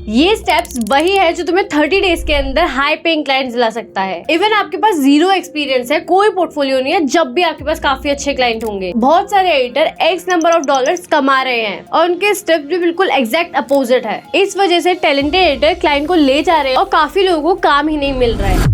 ये स्टेप्स वही है जो तुम्हें 30 डेज के अंदर हाई पेइंग क्लाइंट दिला सकता है। इवन आपके पास जीरो एक्सपीरियंस है, कोई पोर्टफोलियो नहीं है, जब भी आपके पास काफी अच्छे क्लाइंट होंगे। बहुत सारे editor x number of dollars कमा रहे हैं और उनके स्टेप्स भी बिल्कुल एग्जैक्ट अपोजिट है। इस वजह से टैलेंटेड एडिटर क्लाइंट को ले जा रहे हैं और काफी लोगों को काम ही नहीं मिल रहा है।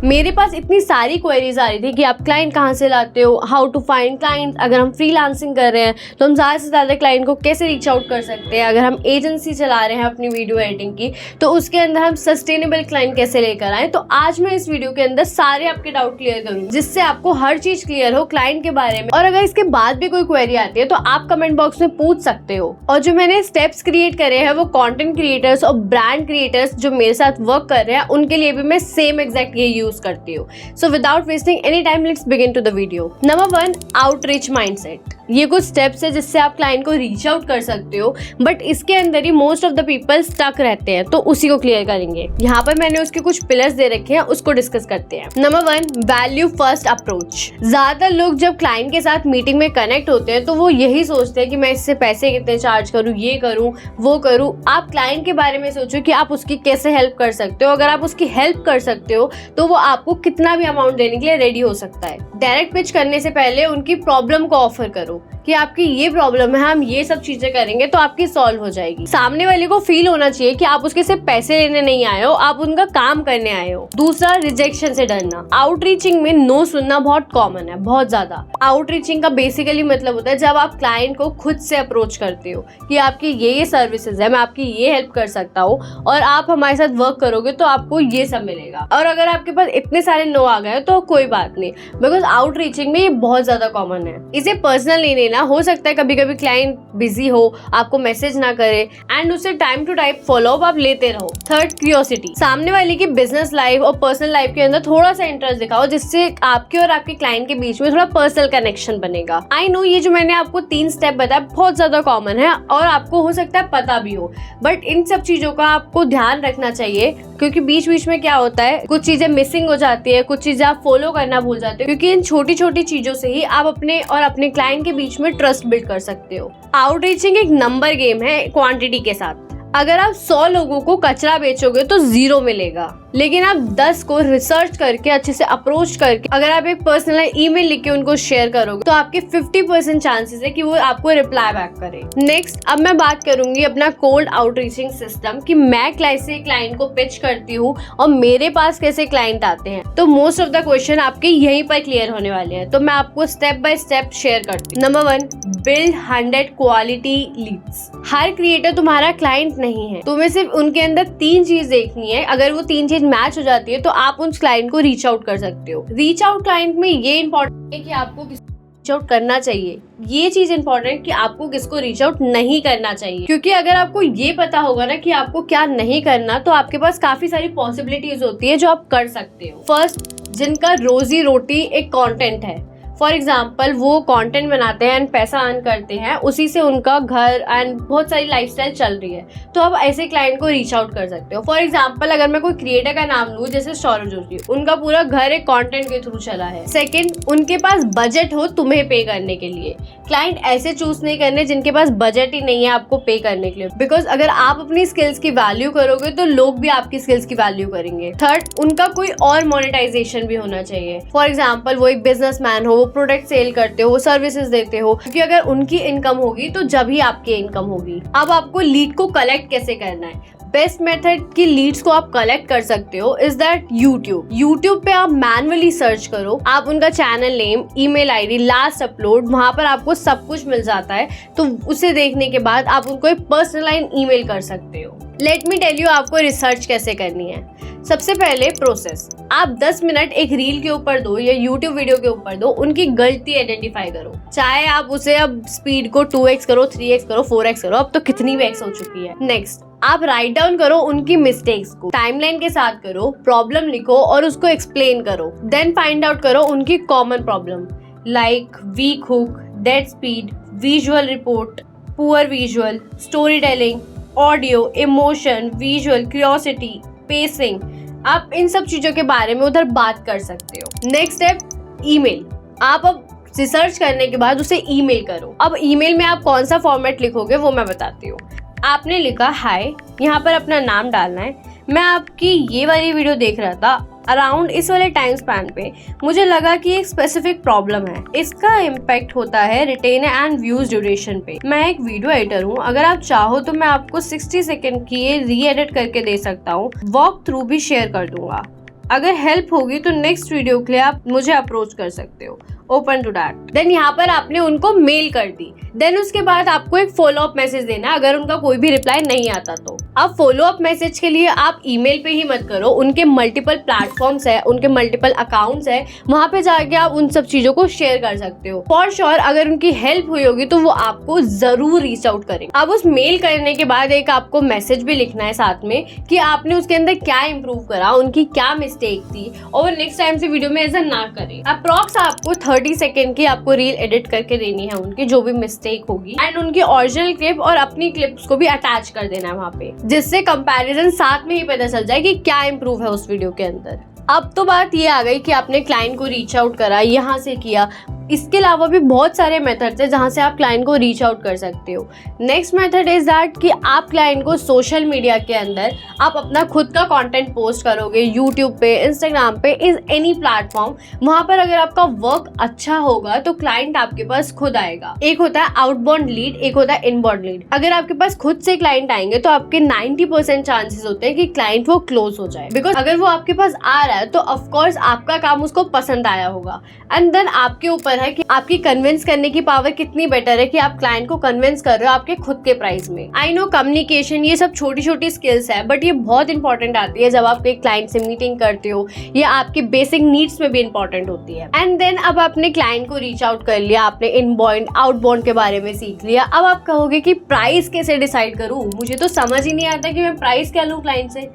मेरे पास इतनी सारी क्वेरीज आ रही थी कि आप क्लाइंट कहाँ से लाते हो, हाउ टू फाइंड क्लाइंट, अगर हम फ्रीलांसिंग कर रहे हैं तो हम ज़्यादा से ज़्यादा क्लाइंट को कैसे रीच आउट कर सकते हैं, अगर हम एजेंसी चला रहे हैं अपनी वीडियो एडिटिंग की तो उसके अंदर हम सस्टेनेबल क्लाइंट कैसे लेकर आए। तो आज मैं इस वीडियो के अंदर सारे आपके डाउट क्लियर करूँगी, जिससे आपको हर चीज़ क्लियर हो क्लाइंट के बारे में। और अगर इसके बाद भी कोई क्वेरी आती है तो आप कमेंट बॉक्स में पूछ सकते हो। और जो मैंने स्टेप्स क्रिएट करे हैं वो कंटेंट क्रिएटर्स और ब्रांड क्रिएटर्स जो मेरे साथ वर्क कर रहे हैं उनके लिए भी मैं सेम एग्जैक्ट ये यूज करती हूँ। So without wasting any time, let's begin to the video. Number 1, outreach mindset. ये कुछ स्टेप्स है जिससे आप क्लाइंट को रीच आउट कर सकते हो, बट इसके अंदर ही most of the people stuck रहते हैं, तो उसी को क्लियर करेंगे। यहाँ पर मैंने उसके कुछ पिलर्स दे रखे हैं, उसको डिस्कस करते हैं। Number 1, value first approach. ज्यादातर लोग जब क्लाइंट के साथ मीटिंग में कनेक्ट होते हैं तो वो यही सोचते हैं कि मैं इससे पैसे कितने चार्ज करूँ, ये करूँ वो करूँ। आप क्लाइंट के बारे में सोचो कि आप उसकी कैसे हेल्प कर सकते हो। अगर आप उसकी हेल्प कर सकते हो तो वो आपको कितना भी अमाउंट देने के लिए रेडी हो सकता है। डायरेक्ट पिच करने से पहले उनकी प्रॉब्लम को ऑफर करो कि आपकी ये प्रॉब्लम है, हम ये सब चीजें करेंगे तो आपकी सॉल्व हो जाएगी। सामने वाले को फील होना चाहिए कि आप उसके सिर्फ पैसे लेने नहीं आए हो, आप उनका काम करने आए हो। दूसरा, रिजेक्शन से डरना। आउटरीचिंग में नो सुनना बहुत कॉमन है, बहुत ज्यादा। आउटरीचिंग का बेसिकली मतलब होता है जब आप क्लाइंट को खुद से अप्रोच करते हो कि आपकी ये सर्विसेज है, मैं आपकी ये हेल्प कर सकता हूँ और आप हमारे साथ वर्क करोगे तो आपको ये सब मिलेगा। और अगर आपके पास इतने सारे नो आ गए तो कोई बात नहीं, बिकॉज आउटरीचिंग में ये बहुत ज्यादा कॉमन है। इसे पर्सनल नहीं लेना। हो सकता है कभी कभी क्लाइंट बिजी हो, आपको मैसेज ना करे, एंड उससे time to time follow up आप लेते रहो। Third, curiosity. सामने वाले की बिजनेस लाइफ और पर्सनल लाइफ के अंदर थोड़ा सा इंटरेस्ट दिखाओ, जिससे आपके और आपके क्लाइंट के बीच में थोड़ा पर्सनल कनेक्शन बनेगा। आई नो ये जो मैंने आपको 3 स्टेप बताया बहुत ज्यादा कॉमन है और आपको हो सकता है पता भी हो, बट इन सब चीजों का आपको ध्यान रखना चाहिए, क्योंकि बीच बीच में क्या होता है कुछ चीजें मिसिंग हो जाती है, कुछ चीजें आप फॉलो करना भूल जाते हो, क्योंकि इन छोटी छोटी चीजों से ही आप अपने और अपने क्लाइंट के बीच में ट्रस्ट बिल्ड कर सकते हो। आउटरीचिंग एक नंबर गेम है क्वांटिटी के साथ। अगर आप 100 लोगों को कचरा बेचोगे तो 0 मिलेगा, लेकिन आप 10 को रिसर्च करके अच्छे से अप्रोच करके अगर आप एक पर्सनल ईमेल लिख के उनको शेयर करोगे तो आपके 50% चांसेस है कि वो आपको रिप्लाई बैक करे। नेक्स्ट, अब मैं बात करूंगी अपना कोल्ड आउटरीचिंग सिस्टम कि मैं कैसे क्लाइंट को पिच करती हूँ और मेरे पास कैसे क्लाइंट आते हैं। तो मोस्ट ऑफ द क्वेश्चन आपके यहीं पर क्लियर होने वाले हैं, तो मैं आपको स्टेप बाय स्टेप शेयर करती हूँ। नंबर 1, बिल्ड 100 क्वालिटी लीड्स। हर क्रिएटर तुम्हारा क्लाइंट नहीं है, तुम्हें सिर्फ उनके अंदर 3 चीज देखनी है। अगर वो 3 चीज मैच हो जाती है तो आप उस क्लाइंट को रीच आउट कर सकते हो। रीच आउट क्लाइंट में ये इंपॉर्टेंट है कि आपको रीच आउट करना चाहिए। ये चीज इंपॉर्टेंट है कि आपको किसको रीच आउट नहीं करना चाहिए, क्योंकि अगर आपको ये पता होगा ना कि आपको क्या नहीं करना तो आपके पास काफी सारी पॉसिबिलिटीज होती है जो आप कर सकते हो। फर्स्ट, जिनका रोजी रोटी एक कंटेंट है, फॉर एग्जाम्पल वो कंटेंट बनाते हैं एंड पैसा अर्न करते हैं, उसी से उनका घर एंड बहुत सारी लाइफस्टाइल चल रही है, तो आप ऐसे क्लाइंट को रीच आउट कर सकते हो। फॉर एग्जाम्पल अगर मैं कोई क्रिएटर का नाम लूँ जैसे सौरभ जोशी, उनका पूरा घर एक कंटेंट के थ्रू चला है। सेकंड, उनके पास बजट हो तुम्हें पे करने के लिए। क्लाइंट ऐसे चूज नहीं करने जिनके पास बजट ही नहीं है आपको पे करने के लिए, बिकॉज अगर आप अपनी स्किल्स की वैल्यू करोगे तो लोग भी आपकी स्किल्स की वैल्यू करेंगे। थर्ड, उनका कोई और मोनेटाइजेशन भी होना चाहिए। फॉर एग्जाम्पल वो एक बिजनेसमैन हो, प्रोडक्ट सेल करते हो, सर्विसेज देते हो, क्योंकि अगर उनकी इनकम होगी तो जब ही आपकी इनकम होगी। अब आपको लीड को कलेक्ट कैसे करना है? बेस्ट मेथड की लीड्स को आप कलेक्ट कर सकते हो इज दैट यूट्यूब पे आप मैनुअली सर्च करो, आप उनका channel name, email ID, last upload, वहां पर आपको सब कुछ मिल जाता है। तो उसे देखने के बाद आप उनको एक पर्सनलाइज ईमेल कर सकते हो। लेट मी टेल यू आपको रिसर्च कैसे करनी है। सबसे पहले प्रोसेस, आप 10 मिनट एक रील के ऊपर दो या यूट्यूब वीडियो के ऊपर दो, उनकी गलती आइडेंटिफाई करो। चाहे आप उसे अब स्पीड को 2x करो, 3x करो, 4x करो, अब तो कितनी भी x हो चुकी है। नेक्स्ट, आप राइट डाउन करो उनकी मिस्टेक्स को, टाइमलाइन के साथ करो, प्रॉब्लम लिखो और उसको एक्सप्लेन करो। देन फाइंड आउट करो उनकी common problem like weak hook, dead speed, visual report, poor visual, story telling, audio, emotion, visual, curiosity, pacing. आप इन सब चीजों के बारे में उधर बात कर सकते हो। Next step, email. आप अब रिसर्च करने के बाद उसे ईमेल करो। अब ईमेल में आप कौन सा फॉर्मेट लिखोगे वो मैं बताती हूँ। आपने लिखा हाय, यहाँ पर अपना नाम डालना है। मैं आपकी ये वाली वीडियो देख रहा था अराउंड इस वाले टाइम स्पैन पे, मुझे लगा कि एक स्पेसिफिक प्रॉब्लम है। इसका इम्पैक्ट होता है रिटेन एंड व्यूज ड्यूरेशन पे। मैं एक वीडियो एडिटर हूँ, अगर आप चाहो तो मैं आपको 60 सेकंड की ये री एडिट करके दे सकता हूँ, वॉक थ्रू भी शेयर कर दूंगा। अगर हेल्प होगी तो नेक्स्ट वीडियो के लिए आप मुझे अप्रोच कर सकते हो, ओपन टू दैट। देन यहाँ पर आपने उनको मेल कर दी। देन उसके बाद आपको एक फॉलो अप मैसेज देना अगर उनका कोई भी रिप्लाई नहीं आता तो। अब फॉलो अप मैसेज के लिए आप ईमेल पे ही मत करो, उनके मल्टीपल प्लेटफॉर्म्स है, उनके मल्टीपल अकाउंट्स है, वहां पे जाके आप उन सब चीजों को शेयर कर सकते हो। फॉर श्योर अगर उनकी हेल्प हुई होगी तो वो आपको जरूर रीच आउट करेंगे। अब उस मेल करने के बाद एक आपको मैसेज भी लिखना है साथ में कि आपने उसके अंदर क्या इंप्रूव करा, उनकी क्या मिस्टेक थी, और नेक्स्ट टाइम से वीडियो में ऐसा ना करें। अप्रॉक्स आपको 30 सेकेंड की आपको रील एडिट करके देनी है उनकी जो भी मिस्टेक होगी, एंड उनकी ओरिजिनल क्लिप और अपनी क्लिप्स को भी अटैच कर देना है वहाँ पे, जिससे कंपैरिजन साथ में ही पता चल जाए कि क्या इंप्रूव है उस वीडियो के अंदर। अब तो बात ये आ गई कि आपने क्लाइंट को रीच आउट करा, यहाँ से किया। इसके अलावा भी बहुत सारे मेथड्स हैं जहाँ से आप क्लाइंट को रीच आउट कर सकते हो। नेक्स्ट मेथड इज दैट कि आप क्लाइंट को सोशल मीडिया के अंदर आप अपना खुद का कंटेंट पोस्ट करोगे, यूट्यूब पे, इंस्टाग्राम पे, इज एनी प्लेटफॉर्म। वहाँ पर अगर आपका वर्क अच्छा होगा तो क्लाइंट आपके पास खुद आएगा। एक होता है आउटबाउंड लीड, एक होता है इनबाउंड लीड। अगर आपके पास खुद से क्लाइंट आएंगे तो आपके 90% चांसेस होते हैं कि क्लाइंट वो क्लोज हो जाए, बिकॉज अगर वो आपके पास आ रहा है तो ऑफकोर्स आपका काम उसको पसंद आया होगा। एंड देन आपके ऊपर है कि आपकी कन्विंस करने की पावर कितनी बेटर है कि आप क्लाइंट को कन्विंस कर रहे हो आपके खुद के प्राइस में। आई नो कम्युनिकेशन ये सब छोटी छोटी स्किल्स है, बट ये बहुत इंपॉर्टेंट आती है जब आप एक क्लाइंट से मीटिंग करते हो, ये आपकी बेसिक नीड्स में भी इंपॉर्टेंट होती है। एंड देन अब आपने क्लाइंट को रीच आउट कर लिया, आपने इनबाउंड आउटबाउंड के बारे में सीख लिया। अब आप कहोगे कि प्राइस कैसे डिसाइड करूं, मुझे तो समझ ही नहीं आता कि मैं प्राइस क्या लूं क्लाइंट से।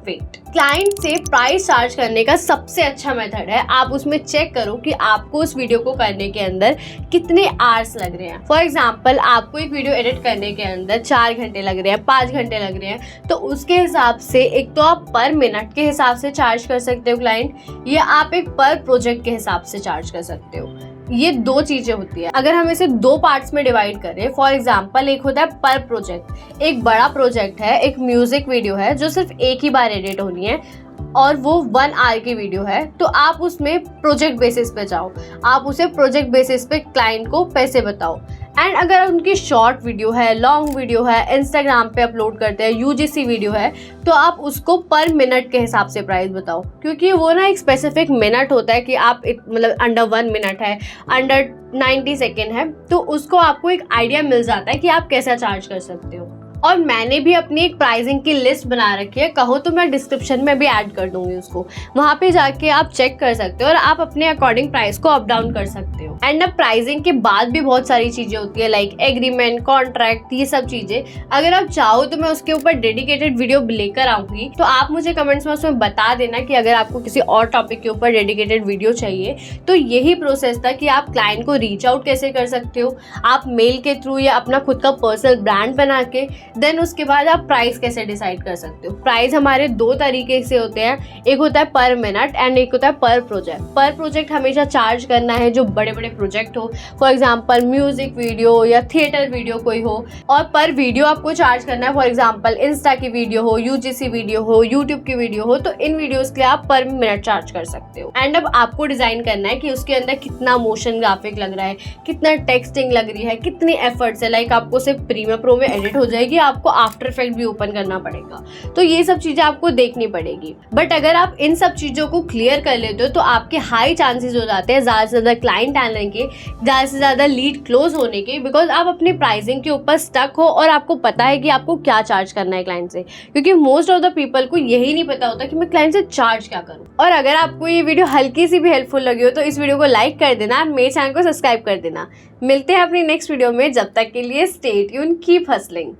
क्लाइंट से प्राइस चार्ज करने का सबसे अच्छा मेथड है आप उसमें चेक करो कि आपको उस वीडियो को करने के अंदर कितने आवर्स लग रहे हैं। फॉर एग्जांपल आपको एक वीडियो एडिट करने के अंदर 4 घंटे लग रहे हैं, 5 घंटे लग रहे हैं, तो उसके हिसाब से एक तो आप पर मिनट के हिसाब से चार्ज कर सकते हो क्लाइंट, या आप एक पर प्रोजेक्ट के हिसाब से चार्ज कर सकते हो। ये दो चीजें होती है। अगर हम इसे 2 पार्ट्स में डिवाइड करें, फॉर एग्जांपल एक होता है पर प्रोजेक्ट। एक बड़ा प्रोजेक्ट है, एक म्यूजिक वीडियो है जो सिर्फ एक ही बार एडिट होनी है और वो 1 आवर की वीडियो है, तो आप उसमें प्रोजेक्ट बेसिस पे जाओ, आप उसे प्रोजेक्ट बेसिस पे क्लाइंट को पैसे बताओ। एंड अगर उनकी शॉर्ट वीडियो है, लॉन्ग वीडियो है, इंस्टाग्राम पे अपलोड करते हैं, यूजीसी वीडियो है, तो आप उसको पर मिनट के हिसाब से प्राइस बताओ, क्योंकि वो ना एक स्पेसिफिक मिनट होता है कि आप मतलब अंडर 1 मिनट है, अंडर 90 सेकेंड है, तो उसको आपको एक आइडिया मिल जाता है कि आप कैसा चार्ज कर सकते हो। और मैंने भी अपनी एक प्राइसिंग की लिस्ट बना रखी है, कहो तो मैं डिस्क्रिप्शन में भी ऐड कर दूंगी उसको, वहाँ पे जाके आप चेक कर सकते हो और आप अपने अकॉर्डिंग प्राइस को अप डाउन कर सकते हो। एंड अब प्राइसिंग के बाद भी बहुत सारी चीजें होती है लाइक एग्रीमेंट, कॉन्ट्रैक्ट, ये सब चीजें। अगर आप चाहो तो मैं उसके ऊपर डेडिकेटेड वीडियो लेकर आऊंगी, तो आप मुझे कमेंट्स में उसमें बता देना कि अगर आपको किसी और टॉपिक के ऊपर डेडिकेटेड वीडियो चाहिए। तो यही प्रोसेस था कि आप क्लाइंट को रीच आउट कैसे कर सकते हो, आप मेल के थ्रू या अपना खुद का पर्सनल ब्रांड बना के, देन उसके बाद आप प्राइस कैसे डिसाइड कर सकते हो। प्राइस हमारे 2 तरीके से होते हैं, एक होता है पर मिनट एंड एक होता है पर प्रोजेक्ट। पर प्रोजेक्ट हमेशा चार्ज करना है जो बड़े बड़े प्रोजेक्ट हो, फॉर एग्जांपल म्यूजिक वीडियो या थिएटर वीडियो कोई हो, और पर वीडियो आपको चार्ज करना है, फॉर एग्जांपल इंस्टा की वीडियो हो, यूजीसी वीडियो हो, यूट्यूब की वीडियो हो, तो इन वीडियोस के लिए आप पर मिनट चार्ज कर सकते हो। एंड अब आपको डिजाइन करना है कि उसके अंदर कितना मोशन ग्राफिक लग रहा है, कितना टेक्सटिंग लग रही है, कितनी एफर्ट्स है। लाइक आपको सिर्फ प्रीमियर प्रो में एडिट हो जाएगी, आपको आफ्टर इफेक्ट भी ओपन करना पड़ेगा, तो ये सब चीजें आपको देखनी पड़ेगी। बट अगर आप इन सब चीजों को क्लियर कर लेते हो तो आपके हाई चांसेस हो जाते हैं ज्यादा से ज्यादा क्लाइंट आने के, ज्यादा से ज्यादा लीड क्लोज होने के, बिकॉज आप अपनी प्राइसिंग के ऊपर स्टक हो और आपको पता है कि आपको क्या चार्ज करना है क्लाइंट से। क्योंकि मोस्ट ऑफ द पीपल को यही नहीं पता होता कि मैं क्लाइंट से चार्ज क्या करूं। और अगर आपको ये वीडियो हल्की सी भी हेल्पफुल लगी हो तो इस वीडियो को लाइक कर देना, मेरे चैनल को सब्सक्राइब कर देना। मिलते हैं अपनी नेक्स्ट वीडियो में, जब तक के लिए स्टे ट्यून, कीप हसलिंग।